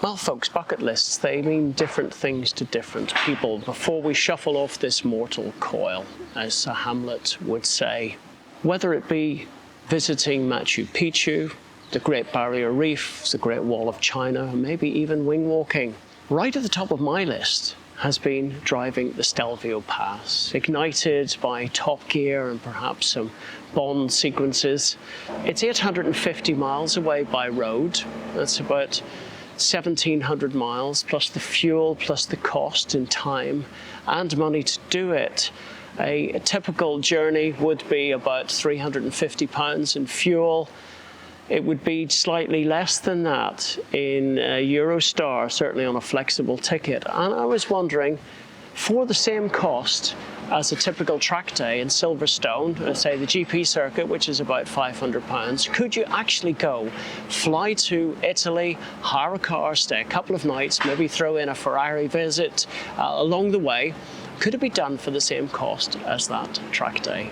Well, folks, bucket lists, they mean different things to different people. Before we shuffle off this mortal coil, as Hamlet would say, whether it be visiting Machu Picchu, the Great Barrier Reef, the Great Wall of China, or maybe even wing walking, right at the top of my list has been driving the Stelvio Pass, ignited by Top Gear and perhaps some Bond sequences. It's 850 miles away by road. That's about 1,700 miles, plus the fuel, plus the cost in time and money to do it. A typical journey would be about £350 in fuel. It would be slightly less than that in Eurostar, certainly on a flexible ticket. And I was wondering, for the same cost as a typical track day in Silverstone, let's say the GP circuit, which is about £500, could you actually go, fly to Italy, hire a car, stay a couple of nights, maybe throw in a Ferrari visit along the way? Could it be done for the same cost as that track day?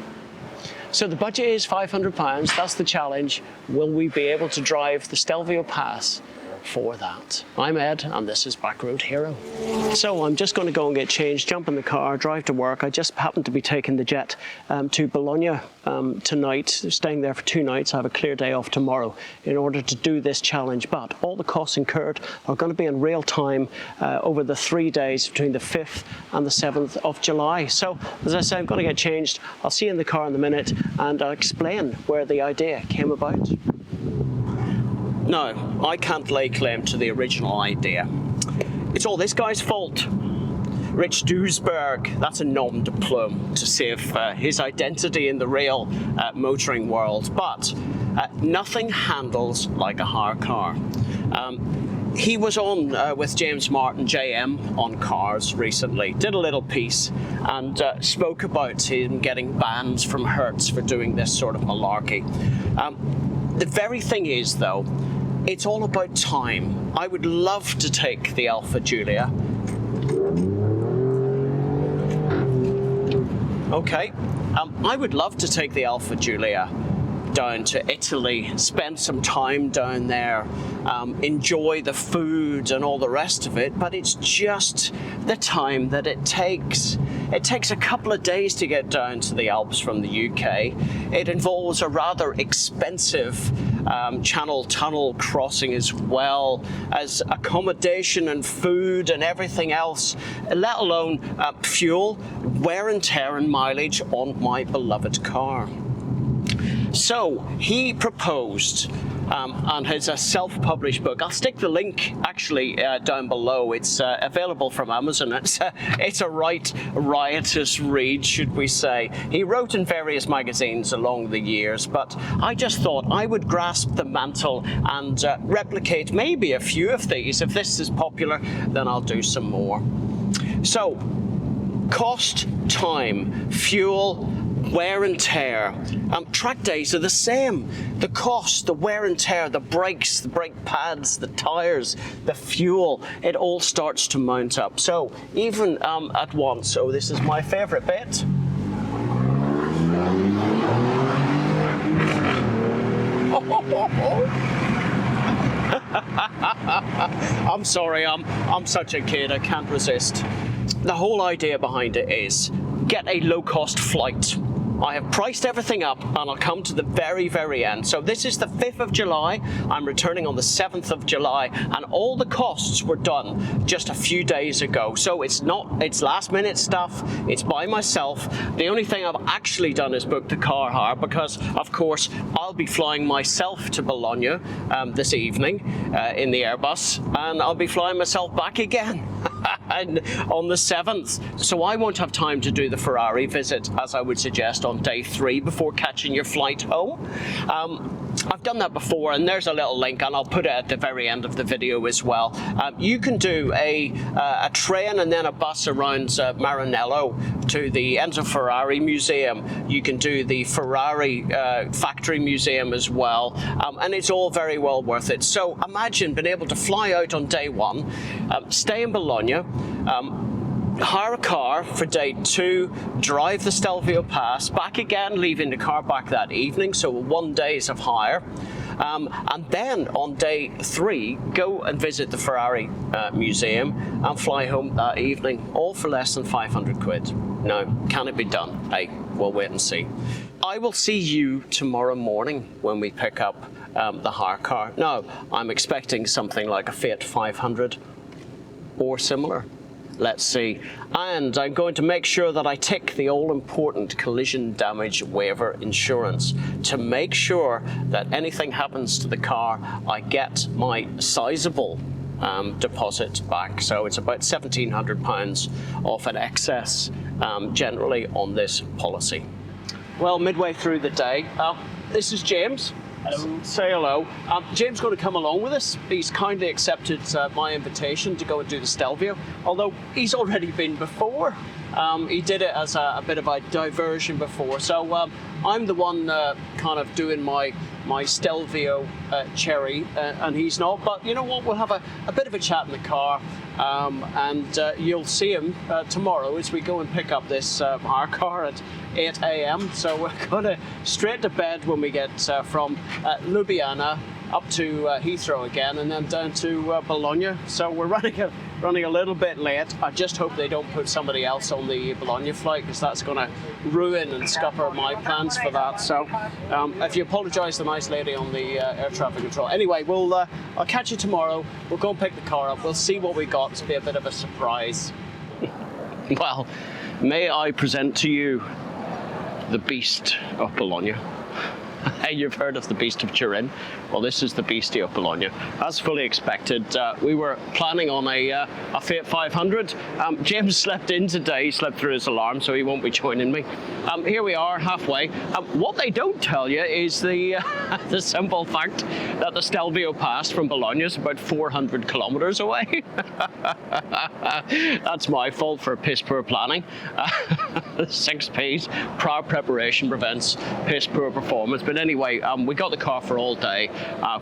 So the budget is £500, that's the challenge. Will we be able to drive the Stelvio Pass for that? I'm Ed, and this is Backroad Hero. So I'm just going to go and get changed, jump in the car, drive to work. I just happen to be taking the jet to Bologna tonight, staying there for 2 nights. I have a clear day off tomorrow in order to do this challenge, but all the costs incurred are going to be in real time over the 3 days between the 5th and the 7th of July. So, as I say, I'm going to get changed. I'll see you in the car in a minute, and I'll explain where the idea came about. No, I can't lay claim to the original idea. It's all this guy's fault. Rich Duesberg, that's a nom de plume to save his identity in the real motoring world, but nothing handles like a hire car. He was on with James Martin JM on cars recently, did a little piece and spoke about him getting bans from Hertz for doing this sort of malarkey. The very thing is, though, it's all about time. I would love to take the Alfa Giulia. Okay, I would love to take the Alfa Giulia down to Italy, spend some time down there, enjoy the food and all the rest of it, but it's just the time that it takes. It takes a couple of days to get down to the Alps from the UK. It involves a rather expensive Channel Tunnel crossing, as well as accommodation and food and everything else, let alone fuel, wear and tear and mileage on my beloved car. So he proposed, and it's a self-published book. I'll stick the link actually down below. It's available from Amazon. It's a right riotous read, should we say. He wrote in various magazines along the years, but I just thought I would grasp the mantle and replicate maybe a few of these. If this is popular, then I'll do some more. So, cost, time, fuel, wear and tear. Track days are the same. The cost, the wear and tear, the brakes, the brake pads, the tyres, the fuel, it all starts to mount up. So even at once, so this is my favourite bit. I'm sorry, I'm such a kid, I can't resist. The whole idea behind it is get a low-cost flight. I have priced everything up, and I'll come to the very, very end. So this is the 5th of July. I'm returning on the 7th of July, and all the costs were done just a few days ago. So it's last-minute stuff. It's by myself. The only thing I've actually done is book the car hire, because, of course, I'll be flying myself to Bologna this evening in the Airbus, and I'll be flying myself back again. And on the 7th, so I won't have time to do the Ferrari visit, as I would suggest, on day 3 before catching your flight home. I've done that before, and there's a little link, and I'll put it at the very end of the video as well. You can do a train and then a bus around Maranello to the Enzo Ferrari Museum. You can do the Ferrari Factory Museum as well, and it's all very well worth it. So imagine being able to fly out on day 1, stay in Bologna, hire a car for day 2, drive the Stelvio Pass, back again, leaving the car back that evening, so 1 day of hire. And then on day 3, go and visit the Ferrari museum and fly home that evening, all for less than 500 quid. Now, can it be done? Hey, we'll wait and see. I will see you tomorrow morning when we pick up the hire car. Now, I'm expecting something like a Fiat 500 or similar. Let's see. And I'm going to make sure that I tick the all-important collision damage waiver insurance to make sure that anything happens to the car, I get my sizable deposit back. So it's about £1,700 off an excess generally on this policy. Well, midway through the day, this is James. Hello. Say hello. James is going to come along with us. He's kindly accepted my invitation to go and do the Stelvio, although he's already been before. He did it as a bit of a diversion before. So I'm the one kind of doing my Stelvio cherry, and he's not. But you know what? We'll have a bit of a chat in the car, and you'll see him tomorrow as we go and pick up this hire car at 8 a.m. So we're going to straight to bed when we get from Ljubljana up to Heathrow again, and then down to Bologna. So we're running a little bit late. I just hope they don't put somebody else on the Bologna flight, because that's going to ruin and scupper my plans for that. So if you apologise to the nice lady on the air traffic control. Anyway, I'll catch you tomorrow. We'll go and pick the car up. We'll see what we got. It'll be a bit of a surprise. Well, may I present to you the Beast of Bologna. Hey, you've heard of the Beast of Turin? Well, this is the Beastie of Bologna. As fully expected, we were planning on a Fiat 500. James slept in today, he slept through his alarm, so he won't be joining me. Here we are, halfway. What they don't tell you is the simple fact that the Stevio Pass from Bologna is about 400 kilometers away. That's my fault for piss poor planning. 6 P's, prior preparation prevents piss poor performance. But anyway, we got the car for all day.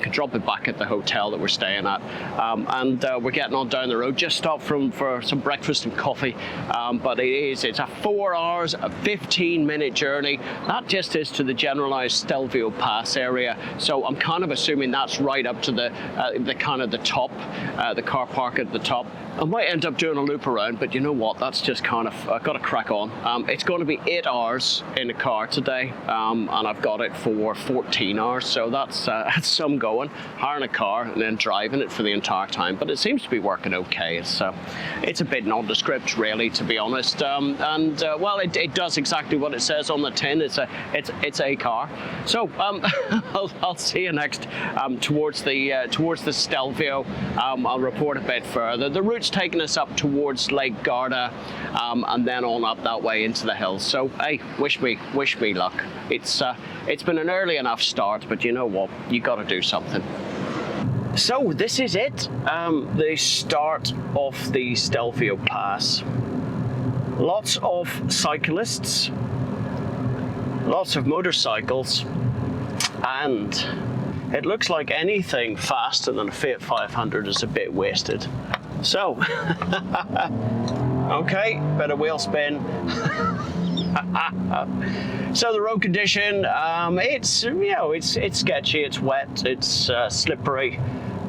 Could drop it back at the hotel that we're staying at, and we're getting on down the road. Just stopped for some breakfast and coffee, but it's a 4 hours, a 15-minute journey. That just is to the generalized Stelvio Pass area. So I'm kind of assuming that's right up to the kind of the top, the car park at the top. I might end up doing a loop around, but you know what? That's just kind of, I've got to crack on. It's going to be 8 hours in the car today, and I've got it for 14 hours, so that's some going. Hiring a car and then driving it for the entire time, but it seems to be working okay. It's a bit nondescript, really, to be honest. Well, it does exactly what it says on the tin. It's a car. So I'll see you next towards the Stelvio. I'll report a bit further. The route's taking us up towards Lake Garda, and then on up that way into the hills. So hey, wish me luck. It's been an early enough start, but you know what? You got to do something. So this is it, the start of the Stelvio Pass. Lots of cyclists, lots of motorcycles, and it looks like anything faster than a Fiat 500 is a bit wasted. So, okay, bit of wheel spin. So the road condition, it's sketchy, it's wet, it's slippery,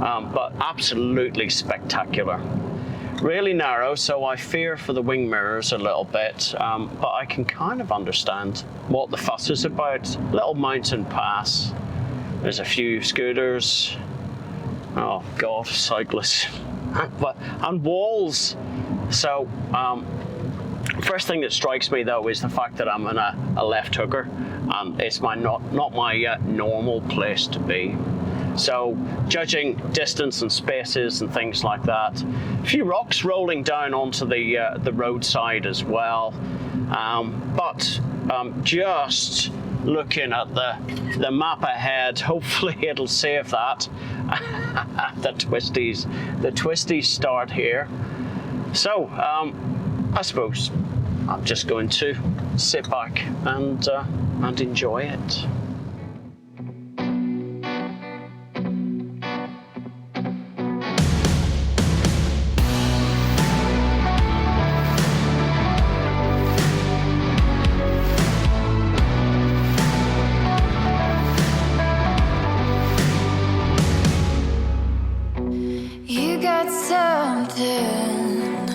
but absolutely spectacular. Really narrow, so I fear for the wing mirrors a little bit, but I can kind of understand what the fuss is about. Little mountain pass. There's a few scooters. Oh God, cyclists. And walls. So, first thing that strikes me though is the fact that I'm in a left hooker, and it's not my normal place to be. So, judging distance and spaces and things like that. A few rocks rolling down onto the roadside as well. But just looking at the map ahead, hopefully it'll save that. the twisties start here. So I suppose I'm just going to sit back and enjoy it. something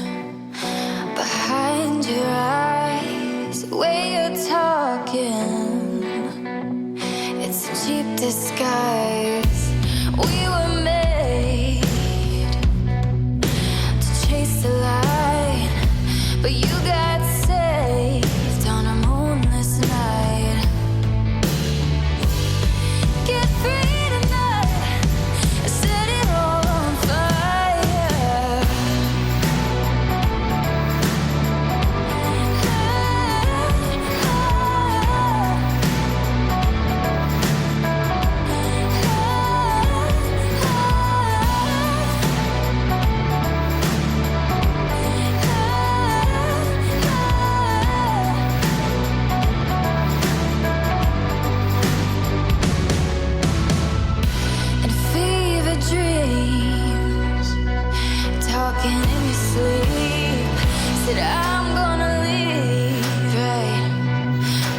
behind your eyes, the way you're talking. It's a cheap disguise. We were made to chase the light, but you got saved on a moonless night. Get free tonight, set it all on fire. And fever dreams, talking in your sleep, said I'm gonna leave right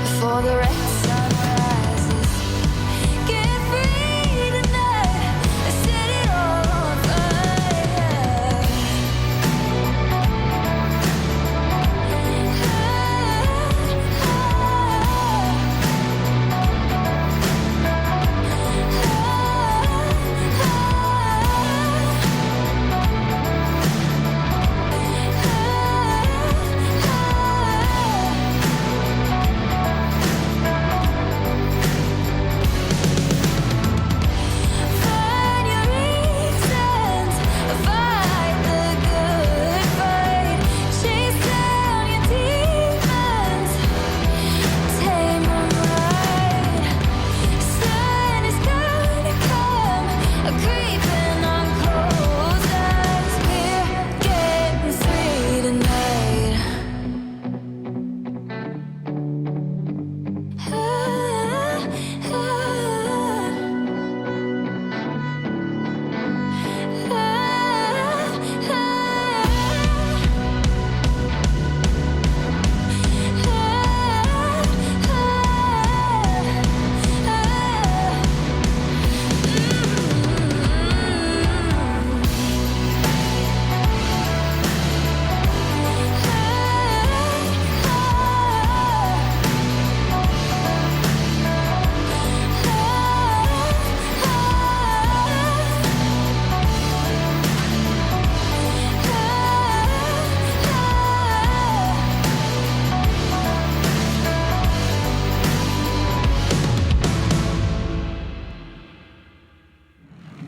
before the red sun rises. Get free tonight, set it all on fire. Find your reasons, fight the good fight, chase down your demons, tame 'em right. Sun is gonna come, creeping on closed eyes. We're getting free tonight.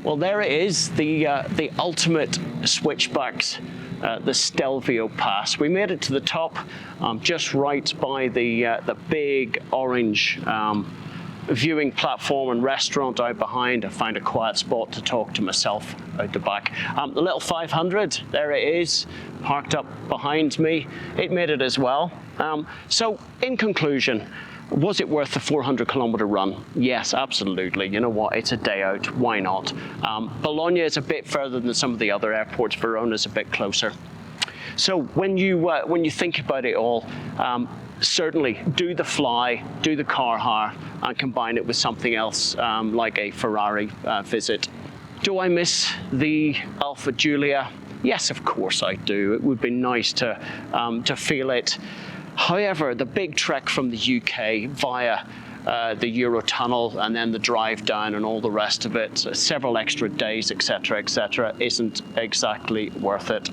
Well, there it is, the ultimate switchbacks, the Stelvio Pass. We made it to the top, just right by the big orange viewing platform and restaurant out behind. I found a quiet spot to talk to myself out the back. The little 500, there it is, parked up behind me. It made it as well. So, in conclusion, was it worth the 400-kilometer run? Yes, absolutely. You know what? It's a day out. Why not? Bologna is a bit further than some of the other airports. Verona's a bit closer. So when you think about it all, certainly do the fly, do the car hire, and combine it with something else like a Ferrari visit. Do I miss the Alfa Giulia? Yes, of course I do. It would be nice to feel it. However, the big trek from the UK via the Eurotunnel and then the drive down and all the rest of it, several extra days, etc., isn't exactly worth it.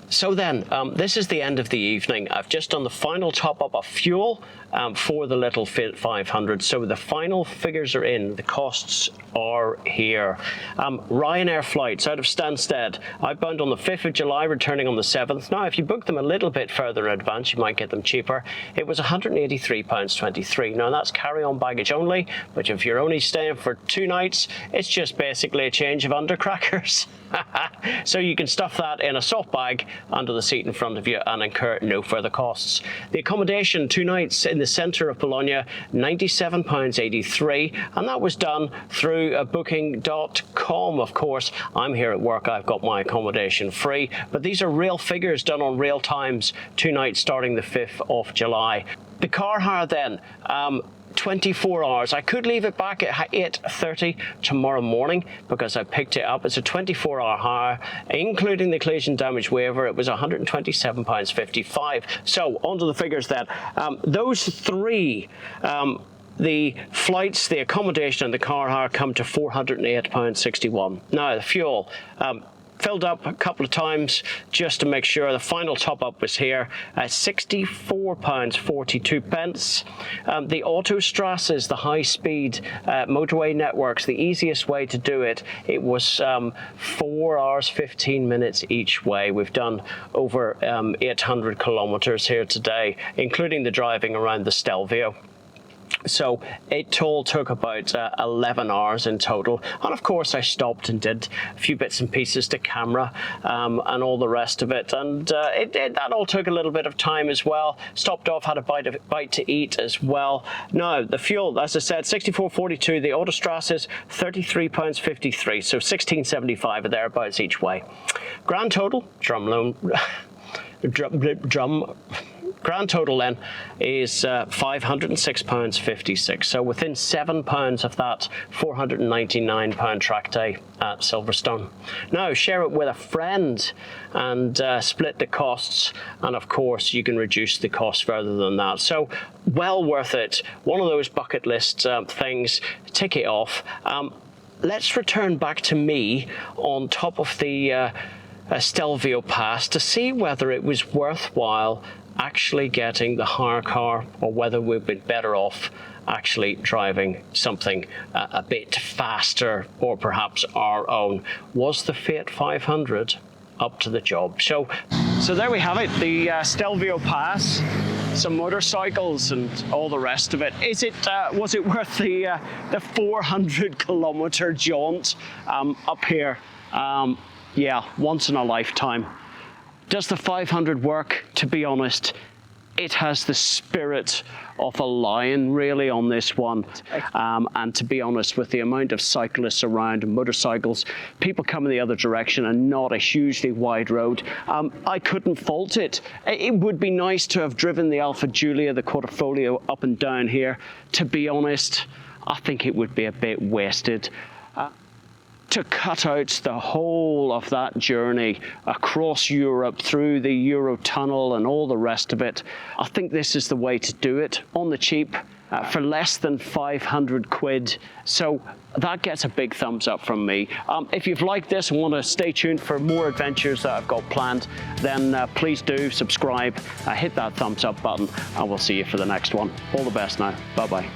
So then, this is the end of the evening. I've just done the final top up of fuel for the little 500. So the final figures are in. The costs are here. Ryanair flights out of Stansted, outbound on the 5th of July, returning on the 7th. Now, if you book them a little bit further in advance, you might get them cheaper. It was £183.23. Now, that's carry-on baggage only, but if you're only staying for 2 nights, it's just basically a change of undercrackers. So you can stuff that in a soft bag under the seat in front of you and incur no further costs. The accommodation, 2 nights in the centre of Bologna, £97.83, and that was done through booking.com. Of course, I'm here at work, I've got my accommodation free, but these are real figures done on real times, 2 nights starting the 5th of July. The car hire then, 24 hours. I could leave it back at 8:30 tomorrow morning because I picked it up. It's a 24-hour hire, including the collision damage waiver. It was £127.55. So onto the figures then. Those three, the flights, the accommodation and the car hire come to £408.61. Now the fuel, filled up a couple of times just to make sure. The final top up was here at £64.42. The Autostrasses, the high speed motorway networks, the easiest way to do it, it was 4 hours 15 minutes each way. We've done over 800 kilometers here today, including the driving around the Stelvio. So it all took about 11 hours in total, and of course I stopped and did a few bits and pieces to camera and all the rest of it, and that all took a little bit of time as well. Stopped off, had a bite to eat as well. Now the fuel, as I said, £64.42. The Autostrasses £33.53, so £16.75 or thereabouts each way. Grand total, grand total then is £506.56. So within £7 of that £499 track day at Silverstone. Now share it with a friend and split the costs, and of course you can reduce the cost further than that. So well worth it. One of those bucket list things. Tick it off. Let's return back to me on top of the Stelvio Pass to see whether it was worthwhile actually getting the hire car, or whether we've been better off actually driving something a bit faster, or perhaps our own. Was the Fiat 500 up to the job? So there we have it, the Stelvio Pass, some motorcycles and all the rest of it. Was it worth the 400 kilometer jaunt up here? Yeah, once in a lifetime. Does the 500 work? To be honest, it has the spirit of a lion really on this one, and to be honest, with the amount of cyclists around and motorcycles, people coming the other direction and not a hugely wide road, I couldn't fault it. It would be nice to have driven the Alfa Giulia, the Quadrifoglio, up and down here. To be honest, I think it would be a bit wasted. To cut out the whole of that journey across Europe through the Eurotunnel and all the rest of it, I think this is the way to do it on the cheap for less than 500 quid. So that gets a big thumbs up from me. If you've liked this and want to stay tuned for more adventures that I've got planned, then please do subscribe, hit that thumbs up button, and we'll see you for the next one. All the best now. Bye-bye.